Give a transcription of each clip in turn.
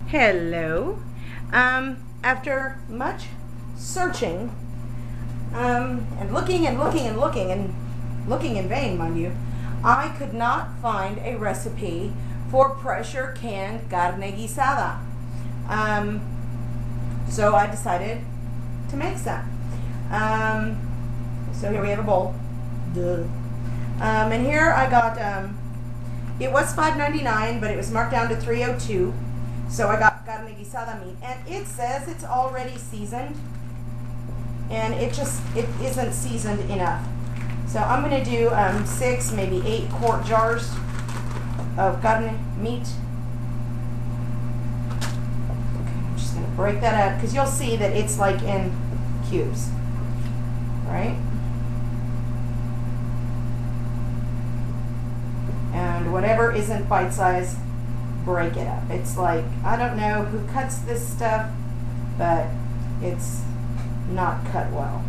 Hello. After much searching and looking and looking and looking and looking in vain, mind you, I could not find a recipe for pressure canned carne guisada. So I decided to make some. So here we have a bowl. Duh. And here I got, it was $5.99, but it was marked down to $3.02. So I got carne guisada meat, and it says it's already seasoned, and it isn't seasoned enough. So I'm going to do 6, maybe 8 quart jars of carne meat. Okay, I'm just going to break that up because you'll see that it's like in cubes, right? And whatever isn't bite size, break it up. It's like, I don't know who cuts this stuff, but it's not cut well.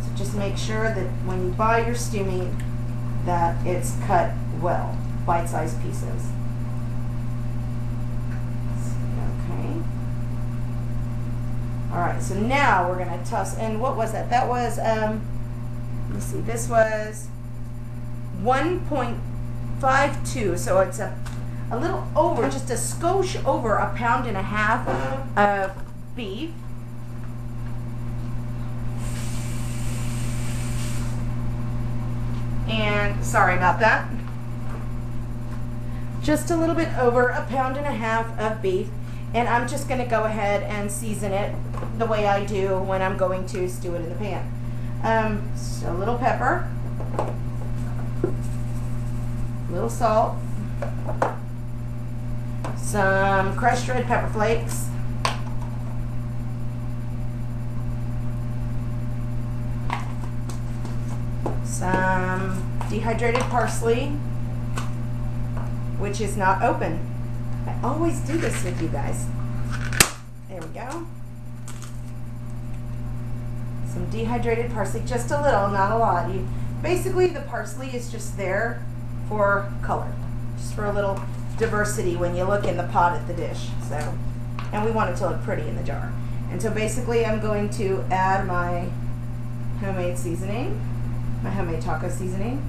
So just make sure that when you buy your stew meat that it's cut well, bite-sized pieces. Okay. Alright, so now we're going to toss, and what was that? That was, let me see, this was 1.52, so it's a little over, just a skosh over a pound and a half of beef. And sorry about that. Just a little bit over a pound and a half of beef. And I'm just going to go ahead and season it the way I do when I'm going to stew it in the pan. So a little pepper. Little salt, some crushed red pepper flakes, some dehydrated parsley, which is not open. I always do this with you guys. There we go. Some dehydrated parsley, just a little, not a lot. Basically, the parsley is just there for color, just for a little diversity when you look in the pot at the dish. So, and we want it to look pretty in the jar. And so basically I'm going to add my homemade seasoning, my homemade taco seasoning,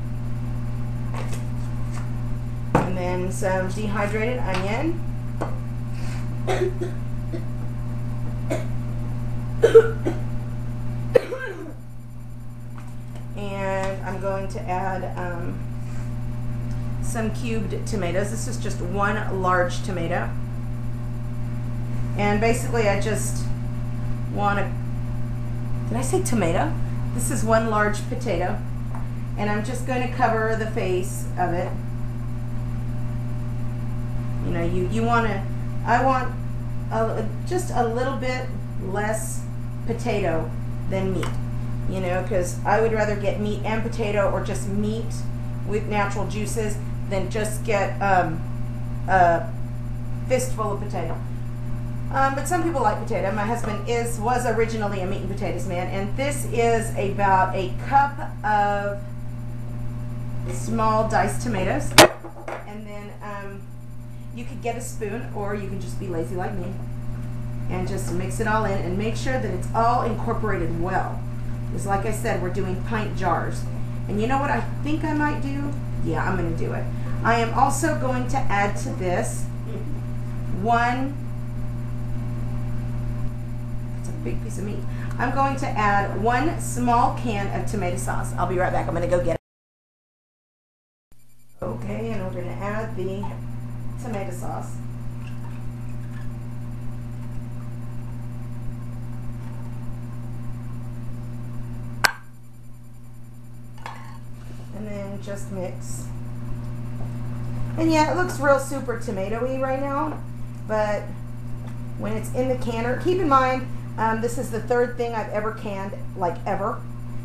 and then some dehydrated onion, and I'm going to add some cubed tomatoes. This is just one large tomato, and basically I just want to, did I say tomato? This is one large potato, and I'm just going to cover the face of it. You know, you want to, I want just a little bit less potato than meat, you know, because I would rather get meat and potato, or just meat with natural juices, than just get a fistful of potato. But some people like potato. My husband was originally a meat and potatoes man, and this is about a cup of small diced tomatoes. And then you could get a spoon, or you can just be lazy like me and just mix it all in and make sure that it's all incorporated well. Because like I said, we're doing pint jars. And you know what I think I might do? Yeah, I'm going to do it. I am also going to add to this it's a big piece of meat. I'm going to add 1 small can of tomato sauce. I'll be right back. I'm going to go get it. Okay, and we're going to add the tomato sauce. And then just mix. And yeah, it looks real super tomatoey right now, but when it's in the canner, keep in mind, this is the 3rd thing I've ever canned, like ever.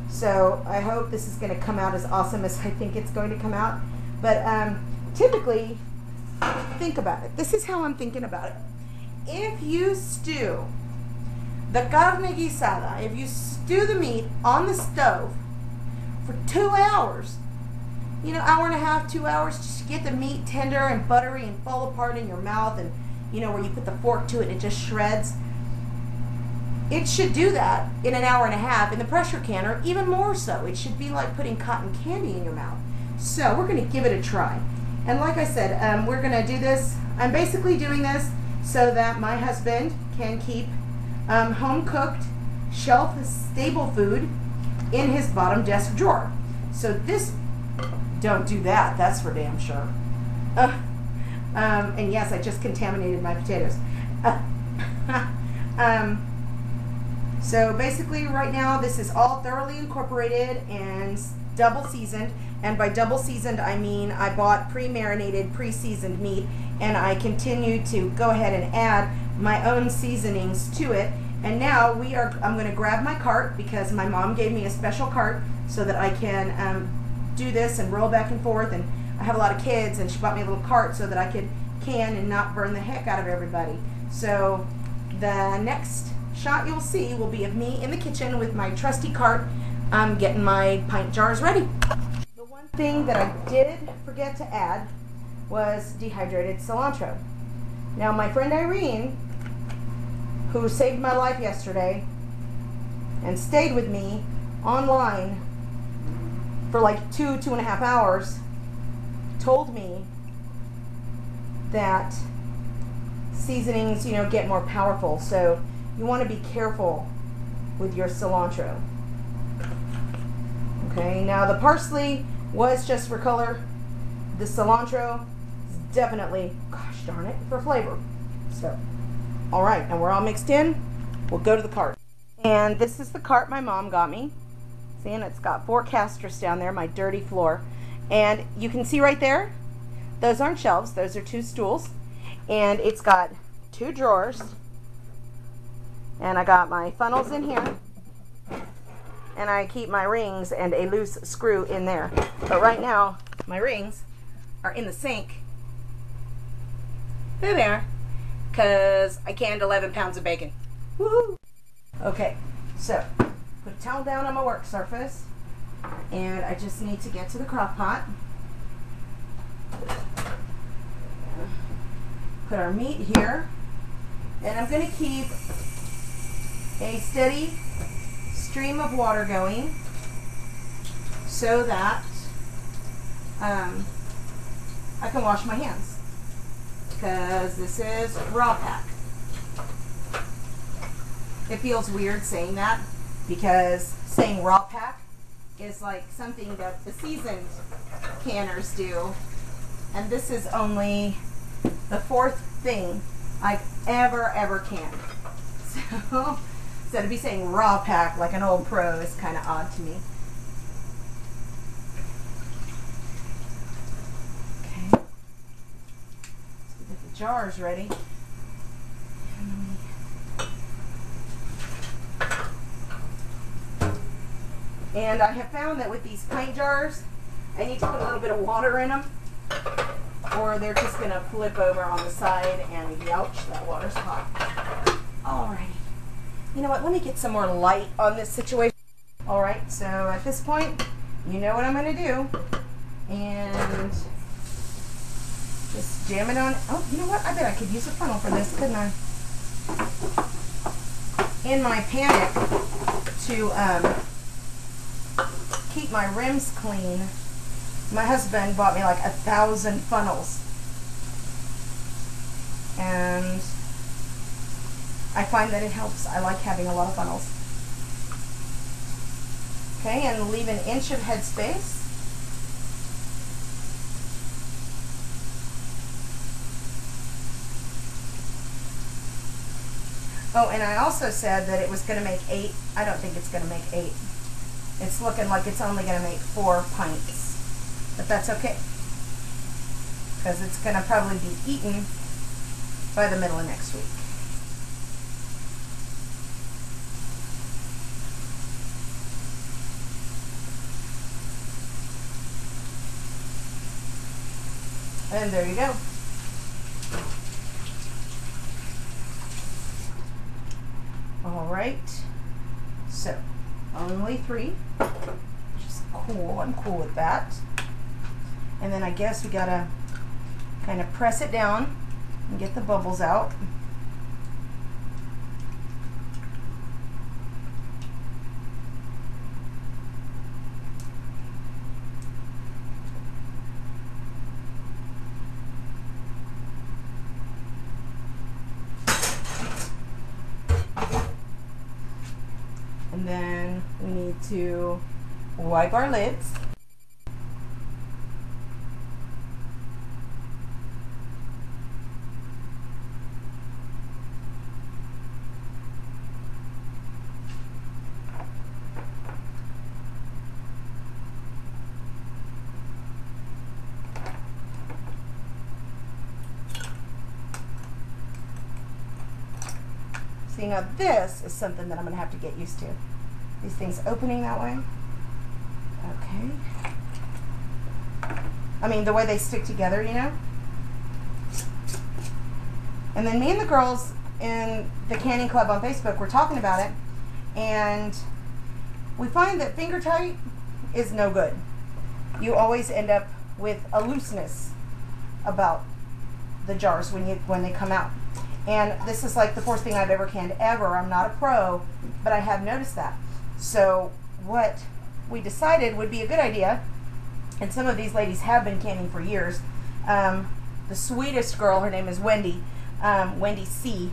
So I hope this is going to come out as awesome as I think it's going to come out. But typically, think about it. This is how I'm thinking about it. If you stew the carne guisada, if you stew the meat on the stove for 2 hours, you know, hour and a half, 2 hours, just to get the meat tender and buttery and fall apart in your mouth, and you know, where you put the fork to it and it just shreds. It should do that in an hour and a half in the pressure canner, even more so. It should be like putting cotton candy in your mouth. So we're going to give it a try. And like I said, we're going to do this. I'm basically doing this so that my husband can keep home-cooked, shelf-stable food in his bottom desk drawer. So this, don't do that, that's for damn sure. And yes, I just contaminated my potatoes. So basically right now this is all thoroughly incorporated and double seasoned. And by double seasoned I mean I bought pre-marinated, pre-seasoned meat, and I continue to go ahead and add my own seasonings to it. And now I'm going to grab my cart, because my mom gave me a special cart so that I can do this and roll back and forth. And I have a lot of kids, and she bought me a little cart so that I could can and not burn the heck out of everybody. So the next shot you'll see will be of me in the kitchen with my trusty cart, getting my pint jars ready. The one thing that I did forget to add was dehydrated cilantro. Now my friend Irene, who saved my life yesterday and stayed with me online for like 2.5 hours, told me that seasonings, you know, get more powerful. So you want to be careful with your cilantro. Okay, now the parsley was just for color. The cilantro is definitely, gosh darn it, for flavor. So, all right, and we're all mixed in. We'll go to the cart. And this is the cart my mom got me. See, and it's got 4 casters down there, my dirty floor. And you can see right there, those aren't shelves, those are 2 stools. And it's got 2 drawers. And I got my funnels in here. And I keep my rings and a loose screw in there. But right now, my rings are in the sink. There they are. Because I canned 11 pounds of bacon. Woohoo! Okay, so put a towel down on my work surface. And I just need to get to the crock pot. Put our meat here. And I'm going to keep a steady stream of water going so that I can wash my hands, because this is raw pack. It feels weird saying that, because saying raw pack is like something that the seasoned canners do, and this is only the 4th thing I've ever canned. So to be saying raw pack like an old pro is kind of odd to me. Okay, let's get the jars ready. And I have found that with these pint jars, I need to put a little bit of water in them, or they're just going to flip over on the side, and youch, that water's hot. Alrighty. You know what, let me get some more light on this situation. Alright, so at this point, you know what I'm going to do. And just jam it on. Oh, you know what, I bet I could use a funnel for this, couldn't I? In my panic to keep my rims clean, my husband bought me like 1,000 funnels. And I find that it helps. I like having a lot of funnels. Okay, and leave an inch of headspace. Oh, and I also said that it was going to make 8. I don't think it's going to make 8. It's looking like it's only going to make 4 pints. But that's okay, because it's going to probably be eaten by the middle of next week. And there you go. All right, so only 3, which is cool. I'm cool with that. And then I guess we gotta kind of press it down and get the bubbles out. And then we need to wipe our lids. See, now this is something that I'm going to have to get used to. These things opening that way. Okay. I mean, the way they stick together, you know? And then me and the girls in the canning club on Facebook were talking about it, and we find that finger tight is no good. You always end up with a looseness about the jars when they come out. And this is like the fourth thing I've ever canned ever. I'm not a pro, but I have noticed that. So what we decided would be a good idea, and some of these ladies have been canning for years. The sweetest girl, her name is Wendy, Wendy C.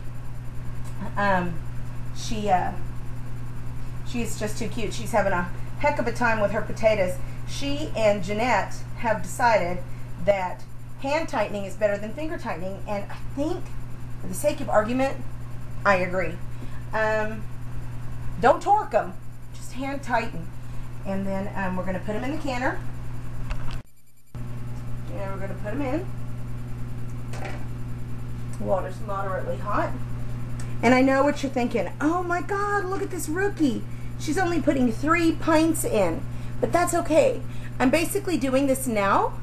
She is just too cute. She's having a heck of a time with her potatoes. She and Jeanette have decided that hand tightening is better than finger tightening, and I think, for the sake of argument, I agree. Don't torque them, just hand tighten. And then we're going to put them in the canner. And we're going to put them in. Water's moderately hot. And I know what you're thinking. Oh my God, look at this rookie. She's only putting 3 pints in. But that's okay. I'm basically doing this now,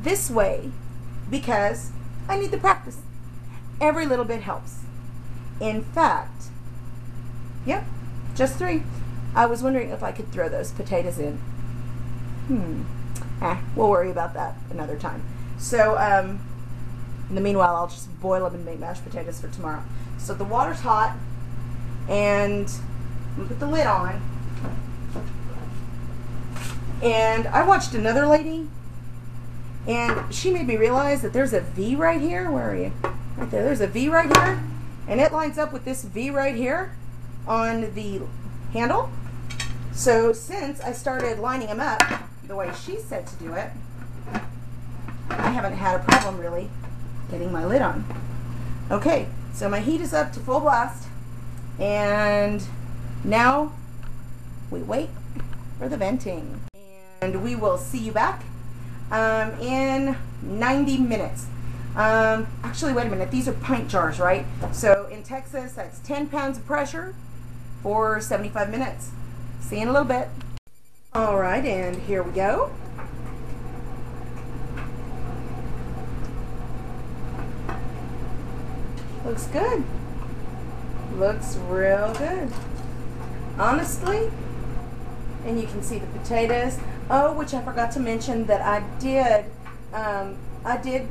this way, because I need the practice. Every little bit helps. In fact, yep, just 3. I was wondering if I could throw those potatoes in. We'll worry about that another time. So, in the meanwhile, I'll just boil them and make mashed potatoes for tomorrow. So the water's hot, and I'm gonna put the lid on. And I watched another lady, and she made me realize that there's a V right here. Where are you? Right there. There's a V right here, and it lines up with this V right here on the handle. So since I started lining them up the way she said to do it, I haven't had a problem really getting my lid on. Okay, so my heat is up to full blast, and now we wait for the venting. And we will see you back in 90 minutes. Actually, wait a minute. These are pint jars, right? So in Texas, that's 10 pounds of pressure for 75 minutes. See you in a little bit. All right, and here we go. Looks good. Looks real good. Honestly, and you can see the potatoes. Oh, which I forgot to mention that I did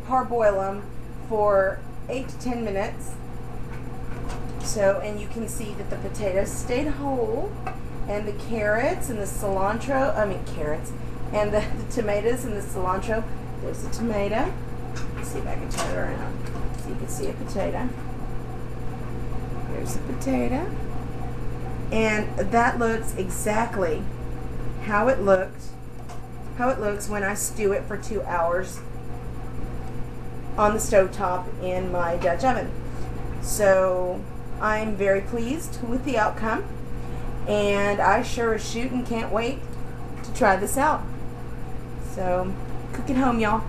parboil them for 8 to 10 minutes. So, and you can see that the potatoes stayed whole, and the carrots and the cilantro, and the tomatoes and the cilantro. There's a tomato. Let's see if I can turn it around so you can see a potato. There's a potato. And that looks exactly how it looks when I stew it for 2 hours on the stovetop in my Dutch oven. So I'm very pleased with the outcome, and I sure as shootin' can't wait to try this out. So cook at home, y'all.